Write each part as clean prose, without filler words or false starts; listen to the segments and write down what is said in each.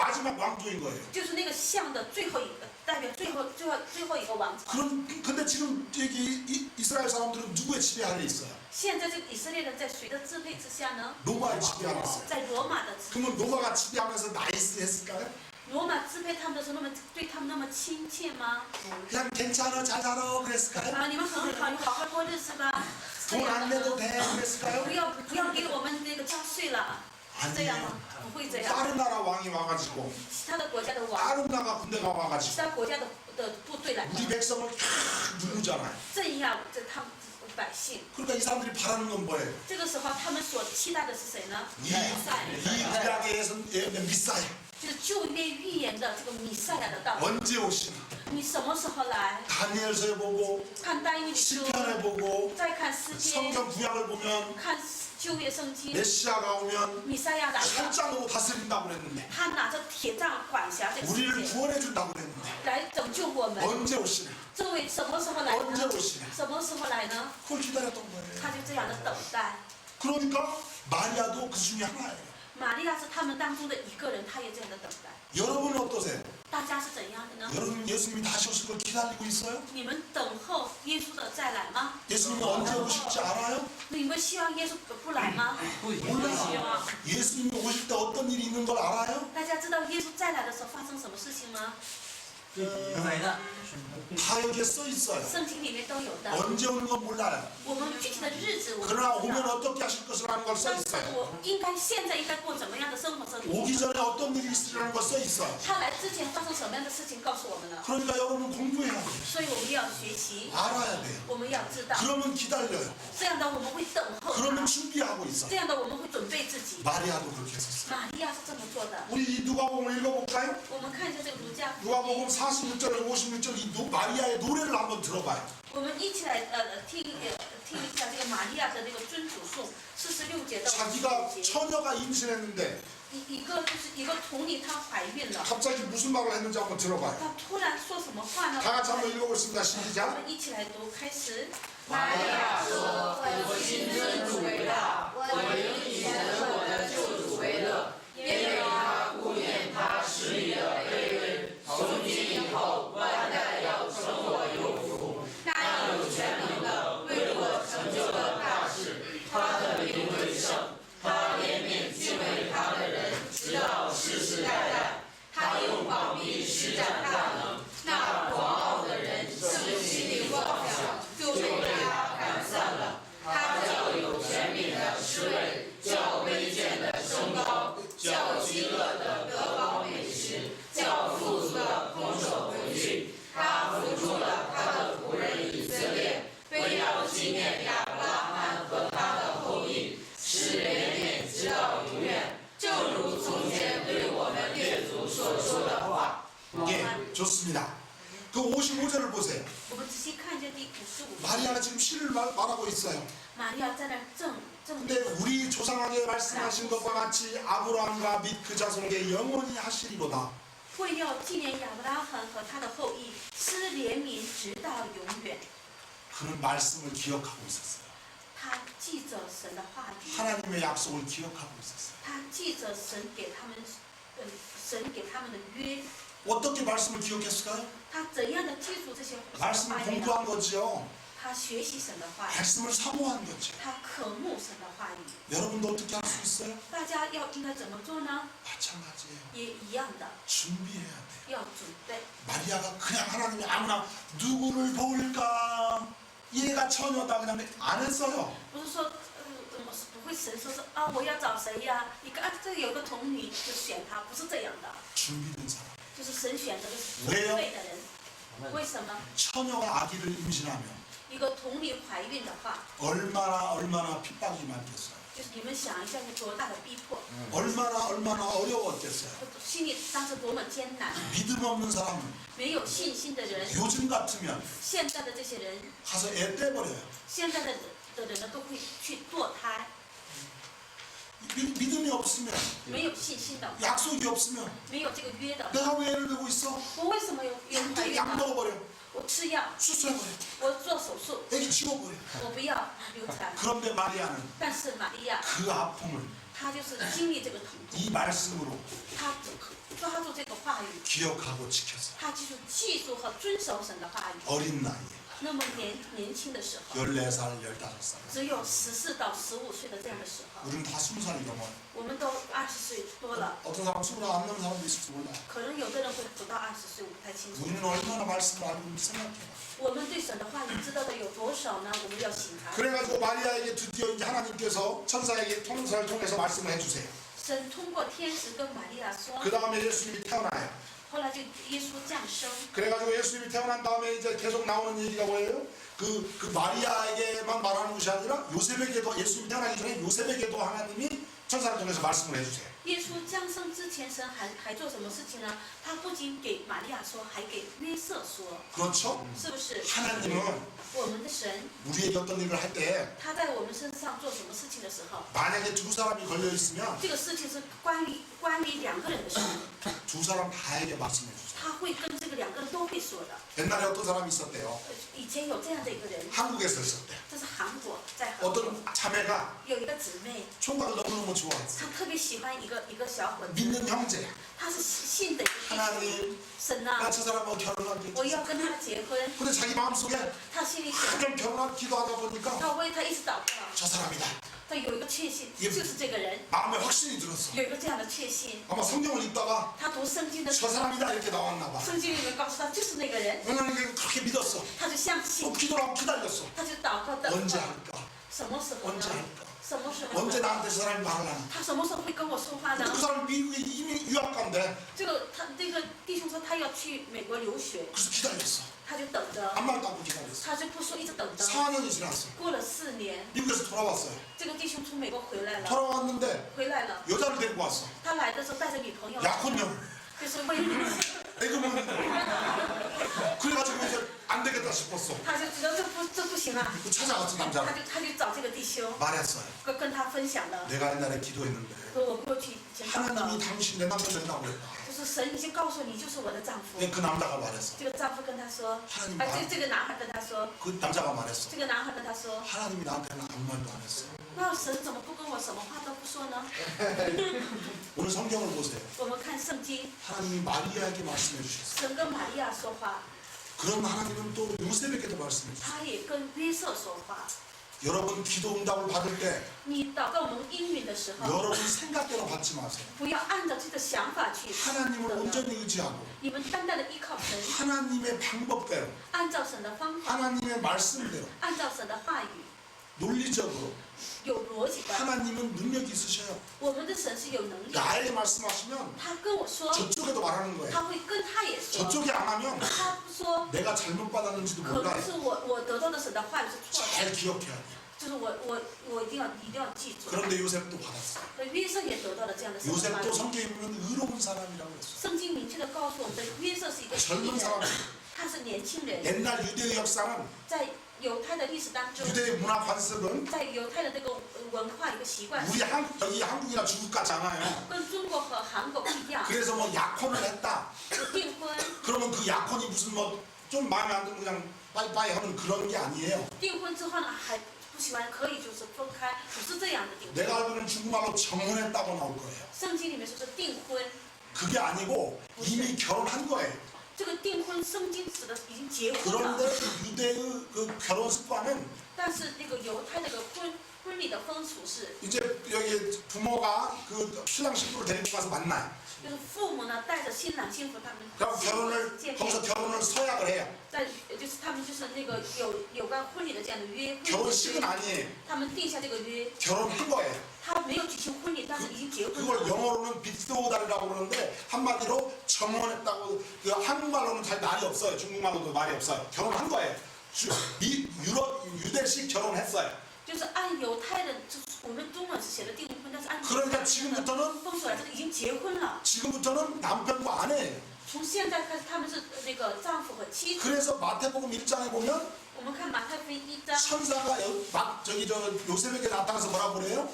마지막 왕조인 거예요. 就是那个像的最后一个，代表最后一个王朝。 근데 지금 여기 이스라엘 사람들은 누구의 지배 아래 있어요? 现在这个以色列人在谁的支配之下呢？ 로마의 지배 아래 있어요. 在罗马的支配。 그러면 로마가 지배하면서 나이스했을까요? 罗马支配他们的时候，对他们那么亲切吗？ 그냥 괜찮아 잘 살아 그랬을까요? 啊，你们很好，你好好过日子吧。 돈 안 내도 돼 그랬을까요? 不要给我们那个交税了，是这样吗？不会这样。 다른 나라 왕이 와가지고 其他的国家的王， 다른 나라 군대가 其 와가지고 他国家的部队来 우리 백성을 누르잖아요. 镇压这他们百姓。 그러니까 이 사람들이 바라는 건 뭐예요? 这个时候，他们所期待的是谁呢？ 이 구약의 미사야 就是旧约预言的这个弥赛亚的到来。 언제 오시나? 你什么时候来？ 다니엘서에 보고 看但以理书， 시편에 보고 再看诗篇， 성경 구약을 보면 看旧约圣经， 메시아가 오면 弥赛亚来了， 철장으로 다스린다고 그랬는데 他拿着铁杖管辖这个世 우리를 界， 구원해 준다고 그랬는데 来拯救我们。 언제 오시나? 这位什么时候来 언제 呢？ 오시나? 什么时候来呢？ 그걸 기다렸던 거예요. 他就这样的等待。 그러니까 마리아도 그 중에 하나예요. 玛利亚是他们当中的一个人，她也这样的等待。 여러분은 어떠세요? 大家是怎样的呢？ 여러분 예수님이 다시 오실 걸 기다리고 있어요? 你们等候耶稣的再来吗？ 예수님이 언제 오실지 알아요? 你们希望耶稣不来吗？ 몰라요. 예수님이 오실 때 어떤 일이 있는 걸 알아요? 大家知道耶稣再来的时候发生什么事情吗？ 다 여기에 써 있어요. 圣经里面都有的。 언제 오는 건 몰라요. 我们具体的日子我们 그러나 不知 오면 道， 어떻게 하실 것이라는 걸 써 但是 있어요. 我现在应该过怎么样的生活是很清 오기 楚。 전에 어떤 일이 있으리라는 걸 써 있어요. 他来之前发生什么样的事情告诉我们了， 그러니까 여러분 공부해야 돼요. 所以我们要学习， 알아야 돼요. 我们要知道， 그러면 기다려요. 这样的我们会等候 그러면 他， 준비하고 있어요. 这样的我们会准备自己。 마리아도 그렇게 했었어요. 玛利亚是这么做的。 우리 이 누가복음을 읽어볼까요? 我们看一下这个儒家福 누가복음 音， 46절 56절 이 마리아의 노래를 한번 들어봐요. 我们一起来听一下这个玛利亚的这个尊主颂46节到 자기가 55节。 처녀가 임신했는데 一个就是一个童女她怀孕了， 갑자기 무슨 말을 했는지 한번 들어봐요. 她突然说什么话呢？ 다 같이 한번 읽어보겠습니다. 我 시작. 们一起来读，开始。 玛利亚说：“我心尊主为大，我应以神我的救主为乐，因为他顾念他使你的卑微。从今以后，万代要称我有福。那有权能的为我成就了大事，他的名为圣，他怜悯敬畏他的人，直到世世代代。他用膀臂施展大能，那狂傲的人是心灵妄想，就被他赶散了。他叫有权柄的失位，叫卑贱的升高，叫饥饿的得饱美食，叫富足的空手回去。他扶助了他的仆人以色列，非要纪念亚伯拉罕和他的后裔，使怜悯直到永远。就如从前对我们列祖所说的话。 예, 좋습니다. 그 55절을 보세요. 我们仔细看一下第55节， 마리아가 지금 시를 말하고 있어요. 玛利亚在那儿正 근데 우리 조상에게 말씀하신 것과 같이 아브라함과 및 그 자손에게 영원히 하시리로다. 会要纪念亚伯拉罕和他的后裔，施怜悯直到永远。 그는 말씀을 기억하고 있었어요. 他记着神的话语， 하나님의 약속을 기억하고 있었어요. 他记着神给他们的约。 어떻게 말씀을 기억했을까요? 他怎样的记住这些 말씀을 话语呢？ 공부한 거지요. 他学习神的话语， 말씀을 사모한 거죠. 他渴慕神的话语。 여러분도 어떻게 할 수 있어요? 大家应该怎么做呢？ 마찬가지예요. 也一样的， 준비해야 돼요. 要准备。 마리아가 그냥 하나님이 아무나 누구를 볼까? 얘가 처녀다 그냥 안 했어요. 不是说不会神说是啊，我要找谁呀？你看这有个童女就选她，不是这样的， 준비된 사람. 就是神选择的准 왜요 备的人。为什么？ 처녀가 아기를 임신하면 一个童女怀孕的话， 얼마나 핍박이 많겠어요. 就是你们想一下是多大的逼迫， 얼마나 어려웠겠어요. 心里当时多么艰难。 믿음 없는 사람은 没有信心的人， 요즘 같으면 现在的这些人， 가서 애 떼버려요. 现在的人呢，都会去堕胎。 믿음이 없으면 没有信心的， 약속이 없으면 没有这个约的， 내가 왜 애를 두고 있어? 我为什么有怀孕 약 呢？ 먹어버려. 我吃药， 수술해버려. 我做手术， 애기 지워버려. 我不要流产。 그런데 마리아는 但是玛利亚， 그 아픔을 他就是经历这个疼痛， 이 말씀으로 他抓住这个话语， 기억하고 지켰어요. 他就是记住和遵守神的话语。 어린 나이에 那么年轻的时候， 14살, 15살. 只有14到15岁的这样的时候， 우리는 다 20살이 넘어요. 我们都20岁多了， 어떤 사람 20살 안 넘는 사람도 있을지 몰라요. 可能有的人会不到20岁，我不太清楚。 우리는 얼마나 말씀을 알고 있는지 생각해요. 我们对神的话语知道的有多少呢？我们要醒察。 그래가지고 마리아에게 드디어 이제 하나님께서 천사에게 통사를 통해서 말씀을 해주세요. 神通过天使跟玛利亚说， 그 다음에 예수님이 태어나요. 后来就耶稣降生。 그래가지고 예수님이 태어난 다음에 이제 계속 나오는 얘기가 뭐예요? 그 마리아에게만 말하는 것이 아니라 요셉에게도, 예수님이 태어나기 전에 요셉에게도 하나님이 천사를 통해서 말씀을 해주세요. 耶稣降生之前，神还做什么事情呢？他不仅给玛利亚说，还给约瑟说， 그렇죠? 是不是？ 하나님은 我们的神， 우리에게 어떤 일을 할 때 他在我们身上做什么事情的时候， 만약에 두 사람이 걸려 있으면 这个事情是关于两个人的事， 두 사람 다에게 말씀해 주세요. 他会跟这个两个人都会说的。 옛날에 어떤 사람이 있었대요. 以前有这样的一个人， 한국에서 있었대. 这是韩国，在韩国 어떤 자매가 有一个姊妹， 총각을 너무너무 좋아했어. 她特别喜欢一个小伙子， 믿는 형제야. 他是信的一个弟兄。 하나님, 神 나 啊， 저 사람하고 결혼하게 我 해주세요. 要跟他结婚。 근데 자기 마음속에 他心里想， 그냥 결혼하고 기도하다 보니까 他为他一直祷告， 저 사람이다. 他有一个确信， 也就是这个人， 마음에 확신이 들었어. 有一个这样的确信。 아마 성경을 읽다가 他读圣经的时 저 候， 사람이다 이렇게 나왔나 봐. 圣经里面告诉他就是那个人， 왜냐면 그렇게 믿었어. 他就相信， 기도를 하고 기다렸어. 他就祷告等 언제 候， 할까? 什么时候呢 언제 ？ 할까? 什么时候 언제 呢？ 나한테 저 사람이 말을 하나? 他什么时候会跟我说话 근데 呢 그 ？ 사람이 미국에 이미 유학간대. 这个那个弟兄说他要去美国留学， 그래서 기다렸어. 他就等着， 아무 말도 않고 기다렸어. 他就不说，一直等着。 4년이 지났어. 过了4年， 미국에서 돌아왔어요. 这个弟兄从美国回来了， 돌아왔는데 回来了。 여자를 데리고 왔어. 他来的时候带着女朋友， 약혼녀를. 就是为了， 그러면 그래가지고 이제 안 되겠다 싶었어. 他就知道这不行啊， 그 찾아갔어 他 남자를. 就找这个弟兄， 말했어요. 跟他分享了， 내가 옛날에 기도했는데 说我过去以前祷告， 하나님이 당신 내 남편 된다고 그랬다. 就是神已经告诉你就是我的丈夫。 근데 그 남자가 말했어. 这个丈夫跟他说， 하나님 这个男孩跟他说， 그 남자가 말했어. 这个男孩跟他说， 하나님이 나한테는 아무 말도 안 했어. 那神怎么不跟我什么话都不说呢？ 오늘 성경을 보세요. 我们看圣经， 하나님이 마리아에게 말씀해 주셨어요. 神跟玛利亚说话， 그런 하나님은 또 요셉에게도 말씀해 주셨어요. 他也跟约瑟说话。 여러분 기도 응답을 받을 때 你祷告蒙应允的时候， 여러분 생각대로 받지 마세요. 不要按照自己的想法去 하나님을 得到， 온전히 의지하고 你们单单的依靠神， 하나님의 방법대로 按照神的方法， 하나님의 말씀대로 按照神的话语， 논리적으로 有逻辑的。 하나님은 능력이 있으셔요. 我们的神是有能力， 나에게 말씀하시면 他跟我说， 저쪽에도 말하는 거예요. 他会跟他也说， 저쪽이 안 하면 他不说， 내가 잘못 받았는지도 可能 몰라요. 是我得到的神的话语是错的， 잘 기억해야 돼요. 就是我一定要记住。 그런데 요셉도 받았어요. 那约瑟也得到了这样的神的话 요셉도 语。 성경에 보면 의로운 사람이라고 했어요. 圣经明确的告诉我们的，约瑟是一个义 젊은 人， 사람. 他是年轻人， 옛날 유대의 역사는 在犹太的历史当中， 유대의 문화 관습은 在犹太的这个文化一个习惯， 우리 여기 한국이나 중국 같지 않아요. 跟中国和韩国不一样。 그래서 뭐 약혼을 했다. 订婚， 그러면 그 약혼이 무슨 뭐 좀 마음에 안 들면 그냥 빠이빠이 하는 그런 게 아니에요. 订婚之后呢，还不喜欢可以就是分开，不是这样的订婚。 내가 알기로는 중국말로 정혼했다고 나올 거예요. 圣经里面说是订婚， 그게 아니고 이미 결혼한 거예요. 这个订婚圣经指的已经结婚了， 그런데 유대의 그 결혼 습관은 但是那个犹太那个婚礼的风俗是， 이제 여기 부모가 그 신랑 신부를 데리고 가서 만나요. 就是父母呢带着新郎新妇他们 그럼 결혼을 见面， 거기서 결혼을 서약을 해요. 在就是他们就是那个有关婚礼的这样的约，婚礼的 결혼식은 约 아니에요. 他们定下这个约， 결혼한 거예요. 他没有举行婚礼，但是已经结婚 그걸 了。 영어로는 빗도달이라고 그러는데 한마디로 정혼했다고. 그 한국말로는 잘 말이 없어요. 중국말로도 말이 없어요. 결혼한 거예요. 유대식 결혼했어요. 就是按犹太人，就是我们中文是写的订婚，但是按 그러니까 지금부터는 风俗来说已经结婚了。 지금부터는 남편과 아내예요. 从现在开始，他们是那个丈夫和妻子。 그래서 마태복음 1장에 보면 我们看马太福音1章， 천사가 저기 저 요셉에게 나타나서 뭐라 그래요?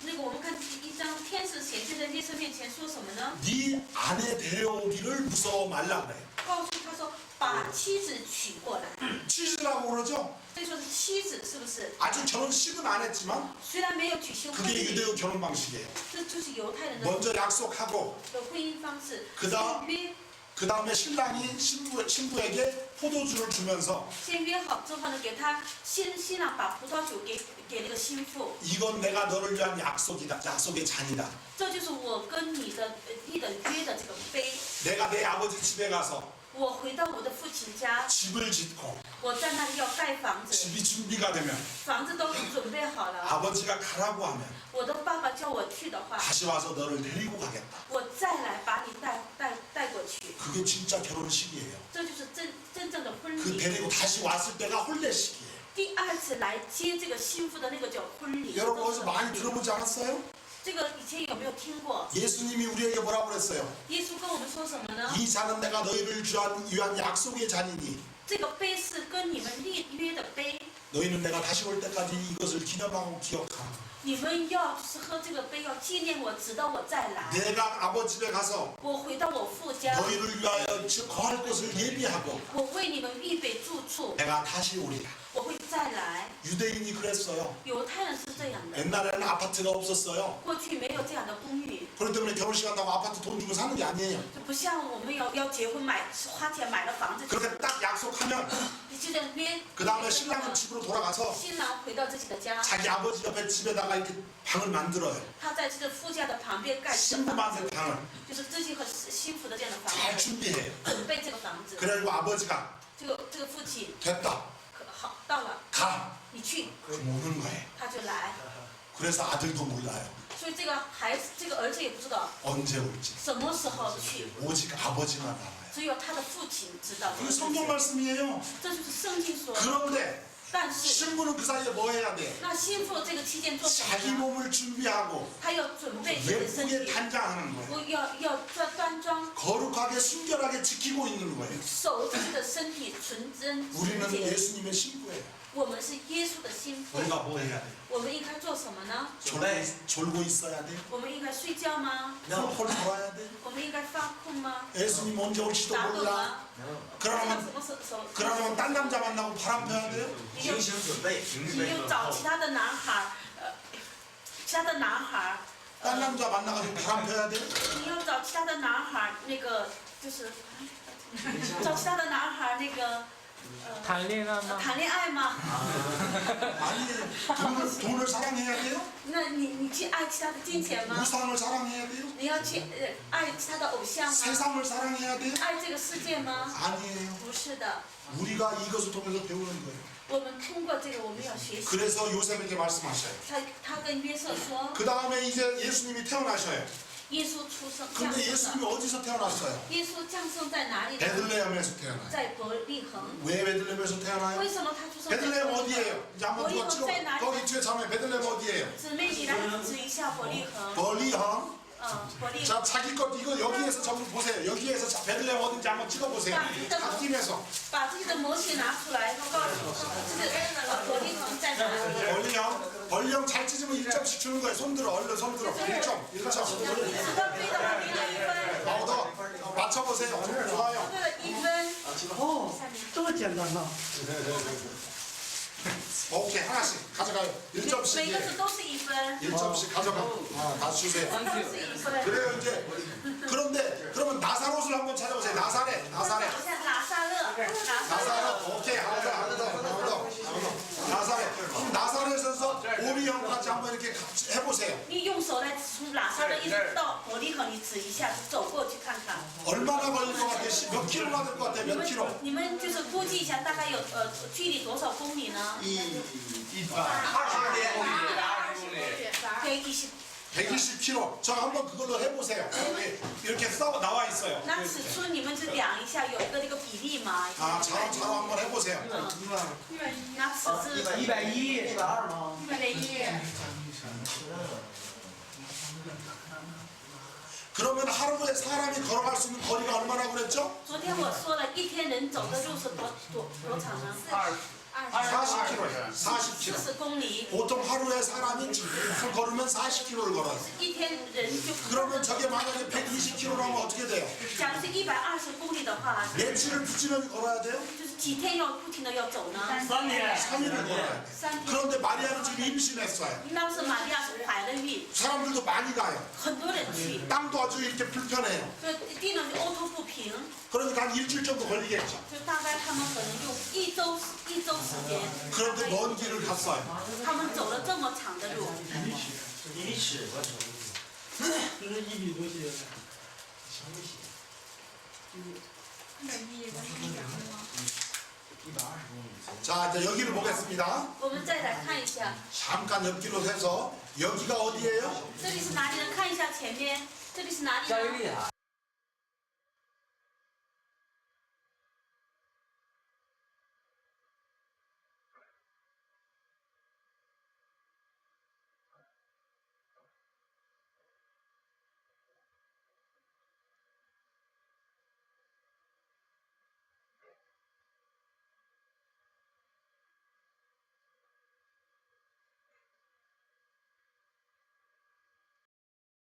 那个我们看1章，天使显现在约瑟面前说什么呢？ 네 아내 데려오기를 무서워 말라 그래요. 告诉他说，把把妻子娶过来。 취지라고 그러죠. 所以说是妻子，是不是？ 아직 결혼식은 안 했지만 虽然没有举行婚 그게 礼， 유대의 결혼 방식이에요. 这就是犹太人的 먼저 약속하고 婚姻方式。 그다음 先约， 그 다음에 신랑이 신부에게 포도주를 주면서 先约好之后呢，给他新郎把葡萄酒给那个新妇， 이건 내가 너를 위한 약속이다. 약속의 잔이다. 这就是我跟你的立的约的这个杯。 내가 내 아버지 집에 가서 我回到我的父亲家， 집을 짓고 我在那里要盖房子， 집이 준비가 되면 房子都准备好了。 아버지가 가라고 하면 我的爸爸叫我去的话， 다시 와서 너를 데리고 가겠다. 我再来把你带过去。 그게 진짜 결혼식이에요. 这就是真正的婚 그 礼。 데리고 다시 왔을 때가 혼례식이에요. 第二次来接这个新妇的那个叫婚礼。 여러분 都是 어디서 많이 婚礼 들어보지 않았어요? 这个以前有没有听过？ 예수님이 우리에게 뭐라고 그랬어요? 耶稣跟我们说什么呢？ 이 잔은 내가 너희를 위한 약속의 잔이니 这个杯是跟你们立约的杯， 너희는 내가 다시 올 때까지 이것을 기념하고 기억하라. 你们要就是喝这个杯，要纪念我，直到我再来。 내가 아버지 집에 가서 我回到我父家， 너희를 위하여 거할 곳을 예비하고 我为你们预备住处， 내가 다시 오리라. 我会再来。 유대인이 그랬어요. 犹太人是这样的， 옛날에는 아파트가 없었어요. 过去没有这样的公寓， 그렇기 때문에 결혼식 한다고 아파트 돈 주고 사는 게 아니에요. 就不像我们要结婚花钱买了房子， 그렇게 딱 약속하면 你就在约。 그 다음에 신랑은 집으로 돌아가서 新郎回到自己的家， 자기 아버지 옆에 집에다가 이렇게 방을 만들어요. 他在这个夫家的旁边盖一个 신부만의 房子， 방을 就是自己和新妇的这样的房 잘 子， 준비해요. 准备这个房子。 그래가지고 아버지가 这个父亲 됐다. 可好到了， 가. 你去， 그럼 오는 거예요. 他就来。 그래서 아들도 몰라요. 所以这个孩子，这个儿子也不知道 언제 올지. 什么时候去， 오직 아버지만 알아요. 只有他的父亲知道这 그게 个事 성경 情。 말씀이에요. 这就是圣经说的。 그런데 但是， 신부는 그 사이에 뭐 해야 돼? 那新妇这个期间做什 자기 么呢？ 몸을 준비하고 他要准备自己的身 예쁘게 体， 단장하는 거예요. 我要端庄， 거룩하게 순결하게 지키고 있는 거예요. 守自己的身体纯真纯 우리는 洁。 예수님의 신부예요. 我们是耶稣的新妇， 우리가 뭐 해야 돼? 我们应该做什么呢？ 졸고 있어야 돼? 我们应该睡觉吗？ 폴폴 돌아야 돼? 我们应该发困吗？ 예수님 언제 올지도 打盹 몰라. 吗？什 그러면 么时候？ 그러면 딴 남자 만나고 바람 펴야 돼요? 你又准备，你又找其他的男孩，其他的男孩， 딴 남자 만나가지고 바람 펴야 돼요? 你要找其他的男孩，那个就是找其他的男孩那个谈恋爱吗？谈恋爱吗？ 아니 돈을 사랑해야 돼요? 那你去爱其他的金钱吗？ 우상을 사랑해야 돼요? 你要去爱其他的偶像吗？ 세상을 사랑해야 돼요? 爱这个世界吗？ 아니에요. 不是的， 우리가 이것을 통해서 배우는 거예요. 我们通过这个我们要学习。 그래서 요셉에게 말씀하셔요. 他跟约瑟说， 그 다음에 이제 예수님이 태어나셔요. 耶稣出生降 근데 生了。 예수님이 어디서 태어났어요? 耶稣降生在哪里呢？ 베들레헴에서 태어나요. 在伯利恒。 왜 베들레헴에서 태어나요? 为什么他出生在 베들레헴 伯利恒？ 어디예요? 이제 한번 누가 찍어. 거기 뒤에 자면 베들레헴 어디예요? 姊妹，你来指一下伯利恒。 벌리함. 伯利恒。 자, 자기 것 이거 여기에서 전부 보세요. 여기에서 베들레헴 어딘지 한번 찍어보세요. 각 팀에서. 把自己的模型拿出来，然后告诉这个伯利恒在哪里。 벌리형 잘 찢으면 1점씩 주는 거예요. 손 들어, 얼른 손 들어. 1점. 知道对的话，你拿一分。 더 맞춰보세요. 좋아요. 对了，一分。哦，这么简单呐！ 오케이, 하나씩 가져가요. 每个 1점씩. 字都是一分， 1점씩 가져가. 다 주세요. 都是一分。 그래요, 이제. 그런데, 그러면 나사롯을 한번 찾아보세요. 나사렛. 找一下拿撒勒，拿撒勒。 나사렛. 오케이, 하나 더. 나사렛. 그럼 나사렛에서 오리형까지 한번 이렇게 같이 해보세요. 你用手来从拿撒勒一直到伯利恒，你指一下，走过去看看。 얼마나 걸릴 것 같아요? 몇 킬로나 될 것 같아요? 你 몇 们 킬로? 你们就是估计一下，大概有距离多少公里呢？ 120对，120。 120km. 저 한번 그걸로 해보세요. 이렇게 써 나와 있어요. 那尺寸你们就量一下，有一个那个比例嘛。 아, 자로 한번 해보세요. 拿尺子。 110、120吗？ 101。 그러면 하루에 사람이 걸어갈 수 있는 거리가 얼마나 그랬죠? 昨天我说了，一天人走的路是多长呢？ 40km. 40km. 40公里， 보통 하루에 사람이 쭉 걸으면 40km를 걸어요. 一天人就 그러면 저게 만약에 120km라면 어떻게 돼요? 假如是120公里的话， 며칠을 부지런히 걸어야 돼요? 就是几天要不停的要走呢？ 3일을 걸어야 돼요. 3天。 그런데 마리아는 지금 임신했어요. 当时玛利亚是怀了孕， 사람들도 많이 가요. 很多人去， 땅도 아주 이렇게 불편해요. 所以地呢就凹凸不平， 그러니까 한 일주일 정도 걸리겠죠. 就大概他们可能用一周时间， 그런데 먼 길을 갔어요. 他们走了这么长的路， 这是1米多些。 자, 이제 여기를 보겠습니다. 我们再来看一下， 잠깐 옆길로 세서 여기가 어디예요? 这里是哪里呢？看一下前面，这里是哪里呢？加利利海。